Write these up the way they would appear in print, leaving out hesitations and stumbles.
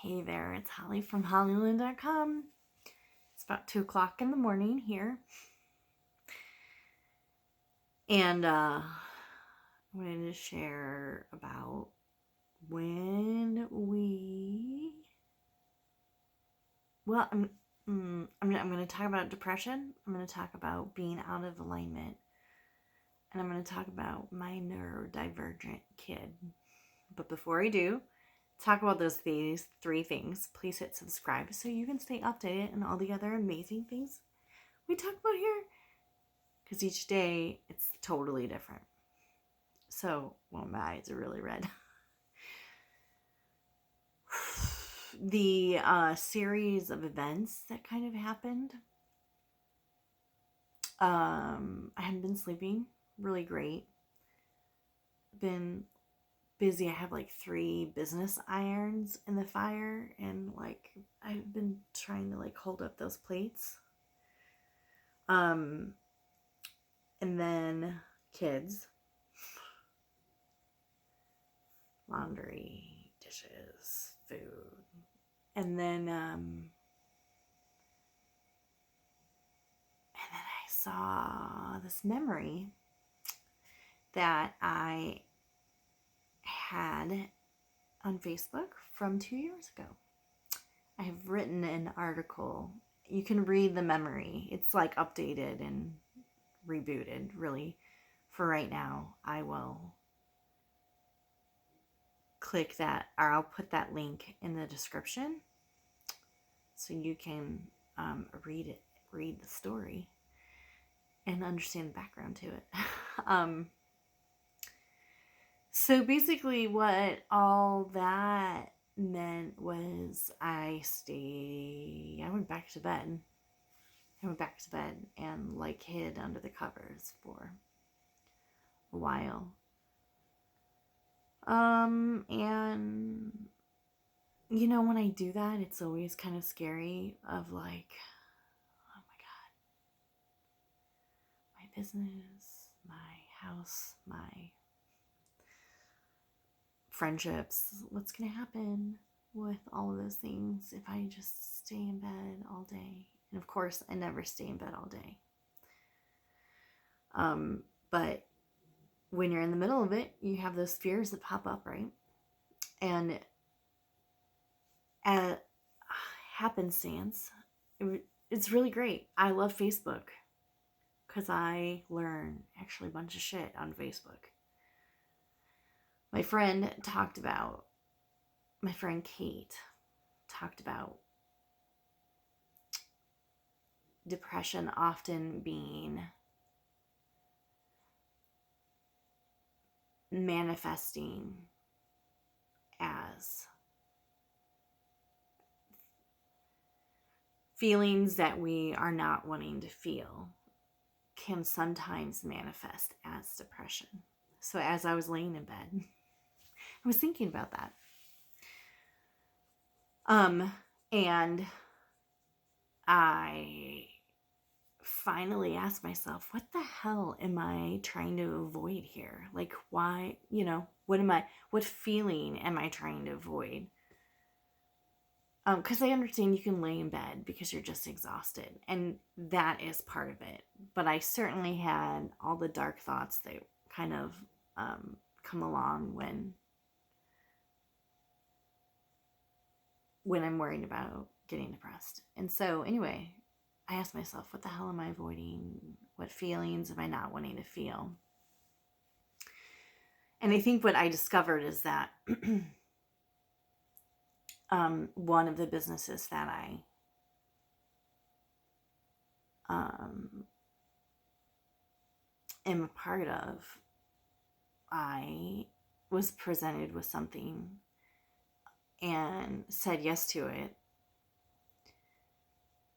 Hey there, it's Holly from Hollyland.com. It's about 2 o'clock in the morning here. And I wanted to share about when I'm going to talk about depression. I'm going to talk about being out of alignment. And I'm going to talk about my neurodivergent kid. But before I do, talk about these 3 things, please hit subscribe so you can stay updated on all the other amazing things we talk about here, because each day it's totally different. So, well, my eyes are really red. The series of events that kind of happened, I haven't been sleeping really great. Been busy. I have like 3 business irons in the fire, and like I've been trying to like hold up those plates. And then kids, laundry, dishes, food, and then I saw this memory that I had on Facebook from 2 years ago. I have written an article. You can read the memory. It's like updated and rebooted, really. For right now, I will click that, or I'll put that link in the description so you can read the story and understand the background to it. So basically what all that meant was I went back to bed. And like hid under the covers for a while. And you know, when I do that, it's always kind of scary of like, oh my God, my business, my house, my friendships, what's going to happen with all of those things if I just stay in bed all day? And of course, I never stay in bed all day. But when you're in the middle of it, you have those fears that pop up, right? And at happenstance, it's really great. I love Facebook because I learn actually a bunch of shit on Facebook. My friend Kate talked about depression often being manifesting as feelings that we are not wanting to feel can sometimes manifest as depression. So as I was laying in bed, I was thinking about that. And I finally asked myself, what the hell am I trying to avoid here? Like, why, what feeling am I trying to avoid? Because I understand you can lay in bed because you're just exhausted, and that is part of it. But I certainly had all the dark thoughts that kind of come along when I'm worried about getting depressed. And so anyway, I asked myself, what the hell am I avoiding? What feelings am I not wanting to feel? And I think what I discovered is that one of the businesses that I am a part of, I was presented with something and said yes to it,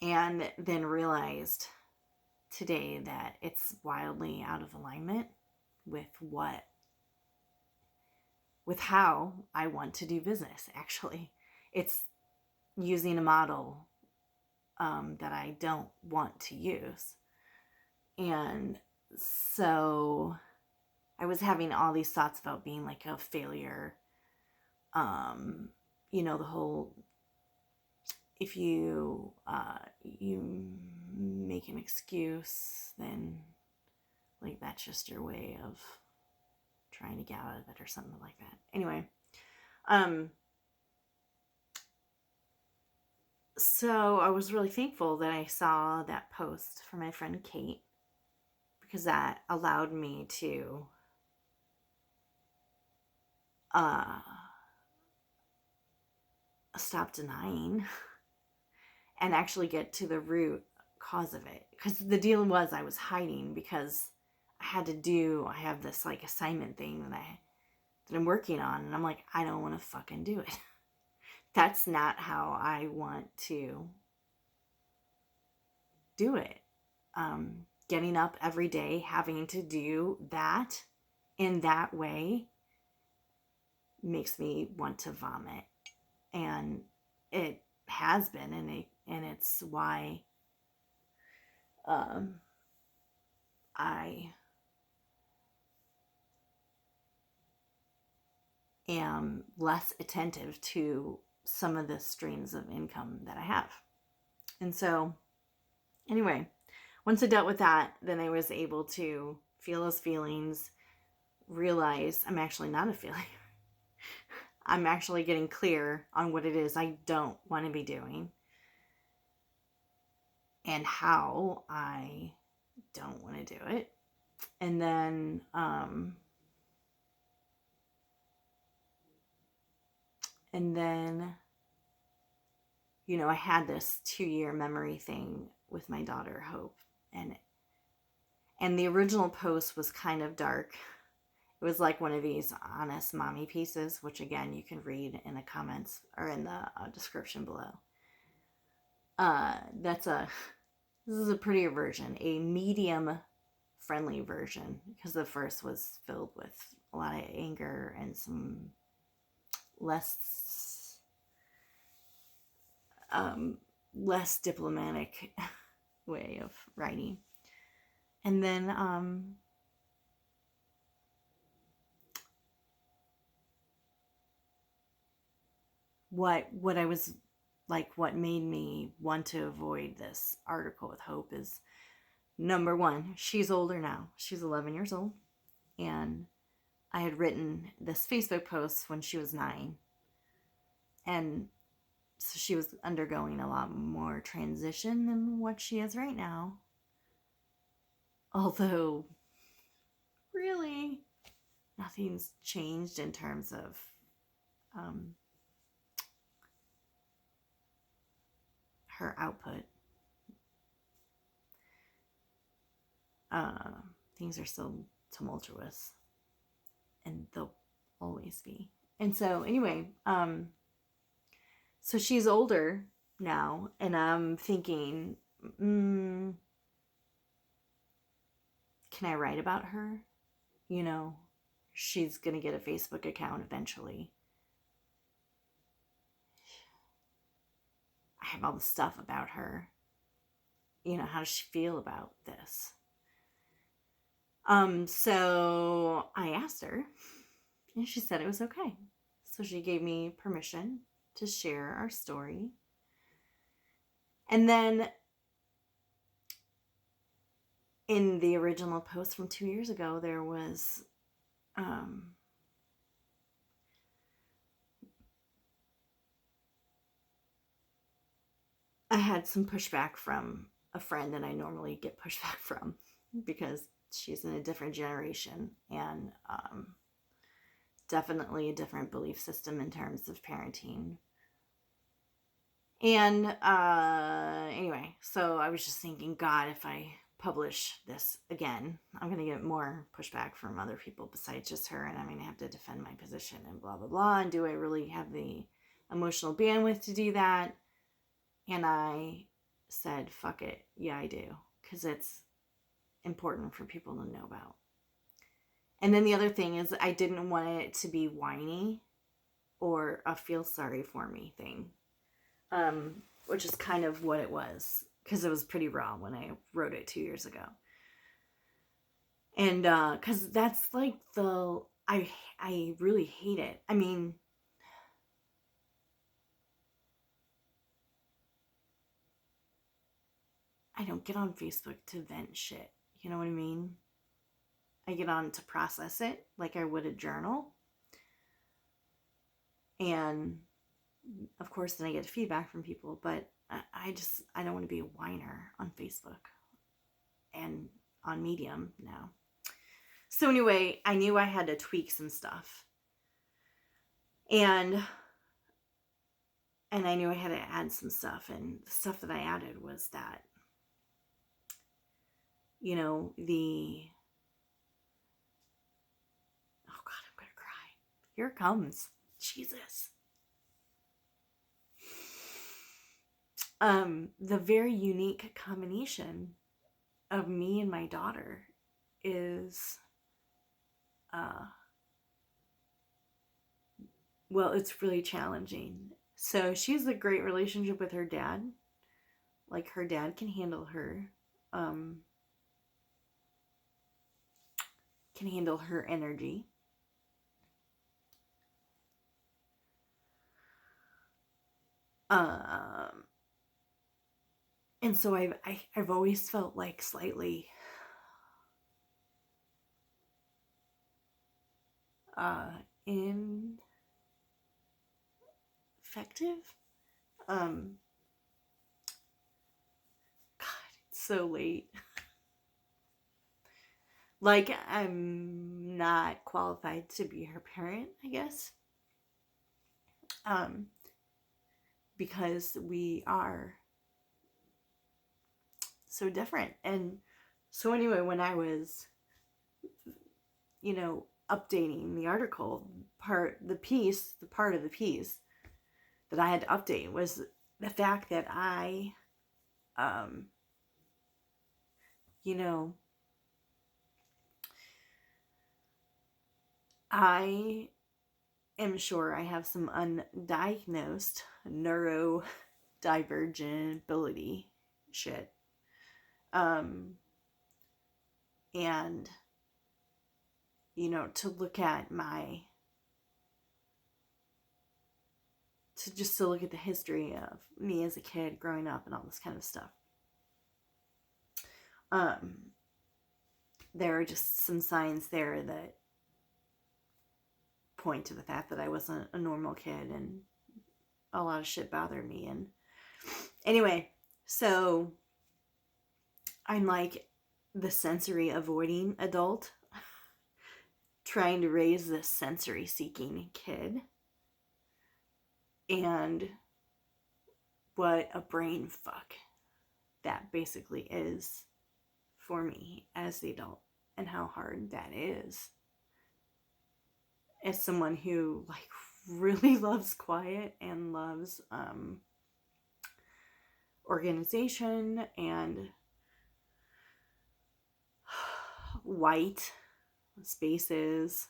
and then realized today that it's wildly out of alignment with how I want to do business. Actually, it's using a model that I don't want to use. And so I was having all these thoughts about being like a failure, the whole, if you make an excuse, then like that's just your way of trying to get out of it or something like that. Anyway, so I was really thankful that I saw that post from my friend Kate, because that allowed me to stop denying and actually get to the root cause of it. Because the deal was I was hiding because I have this like assignment thing that I'm working on, and I'm like, I don't want to fucking do it. That's not how I want to do it. Getting up every day, having to do that in that way makes me want to vomit. And it has been, and it's why I am less attentive to some of the streams of income that I have. And so, anyway, once I dealt with that, then I was able to feel those feelings, realize I'm actually not a feeling. I'm actually getting clear on what it is I don't want to be doing and how I don't want to do it. And then, I had this 2-year memory thing with my daughter, Hope. And the original post was kind of dark. It was like one of these honest mommy pieces, which again, you can read in the comments or in the description below. This is a prettier version, a medium friendly version, because the first was filled with a lot of anger and some less diplomatic way of writing. And then what I was like, what made me want to avoid this article with Hope is, number one, she's older now. She's 11 years old. And I had written this Facebook post when she was 9. And so she was undergoing a lot more transition than what she is right now. Although, really, nothing's changed in terms of her output. Things are still tumultuous, and they'll always be. And so, anyway, so she's older now, and I'm thinking, can I write about her? She's going to get a Facebook account eventually. I have all the stuff about her. How does she feel about this? So I asked her, and she said it was okay. So she gave me permission to share our story. And then in the original post from 2 years ago, there was I had some pushback from a friend that I normally get pushback from, because she's in a different generation and definitely a different belief system in terms of parenting. And anyway, so I was just thinking, God, if I publish this again, I'm going to get more pushback from other people besides just her, and I'm going to have to defend my position and blah, blah, blah. And do I really have the emotional bandwidth to do that? And I said, fuck it. Yeah, I do. Because it's important for people to know about. And then the other thing is, I didn't want it to be whiny or a feel sorry for me thing. Which is kind of what it was. Because it was pretty raw when I wrote it 2 years ago. And because that's like I really hate it. I mean, I don't get on Facebook to vent shit. You know what I mean? I get on to process it like I would a journal. And of course, then I get feedback from people, but I don't want to be a whiner on Facebook and on Medium now. So anyway, I knew I had to tweak some stuff. And I knew I had to add some stuff. And the stuff that I added was that, oh God, I'm going to cry. Here it comes. Jesus. The very unique combination of me and my daughter is, well, it's really challenging. So she has a great relationship with her dad. Like, her dad can handle her, energy. And so I've always felt like slightly ineffective. God, it's so late. Like, I'm not qualified to be her parent, I guess. Because we are so different. And so anyway, when I was, updating the article, part of the piece that I had to update was the fact that I, I am sure I have some undiagnosed neurodivergent ability shit. And, to look at to look at the history of me as a kid growing up and all this kind of stuff. There are just some signs there that point to the fact that I wasn't a normal kid and a lot of shit bothered me. And anyway, so I'm like the sensory avoiding adult trying to raise this sensory seeking kid. And what a brain fuck that basically is for me as the adult, and how hard that is as someone who like really loves quiet and loves organization and white spaces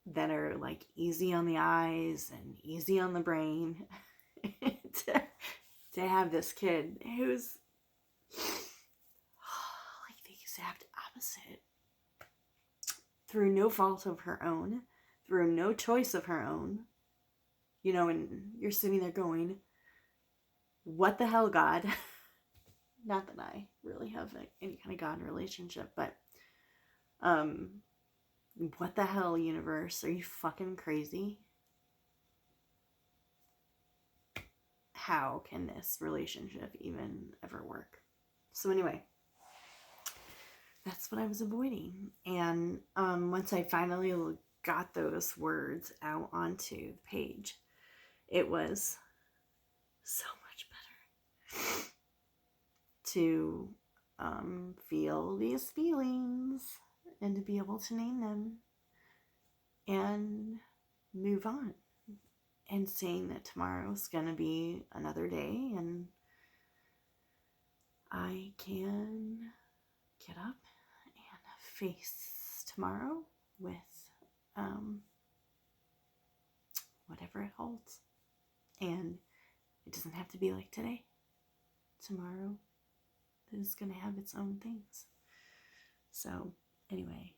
that are like easy on the eyes and easy on the brain. to have this kid who's like the exact opposite, through no fault of her own, through no choice of her own, and you're sitting there going, what the hell, God? Not that I really have any kind of God relationship, but what the hell, universe? Are you fucking crazy? How can this relationship even ever work? So anyway, that's what I was avoiding. And once I finally got those words out onto the page, it was so much better to feel these feelings and to be able to name them and move on, and saying that tomorrow's gonna be another day and I can get up and face tomorrow with whatever it holds. And it doesn't have to be like today. Tomorrow is going to have its own things. So anyway,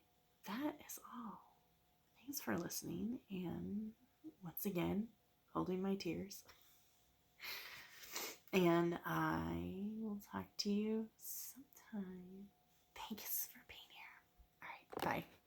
that is all. Thanks for listening, and once again, holding my tears. And I talk to you sometime. Thanks for being here. All right, bye.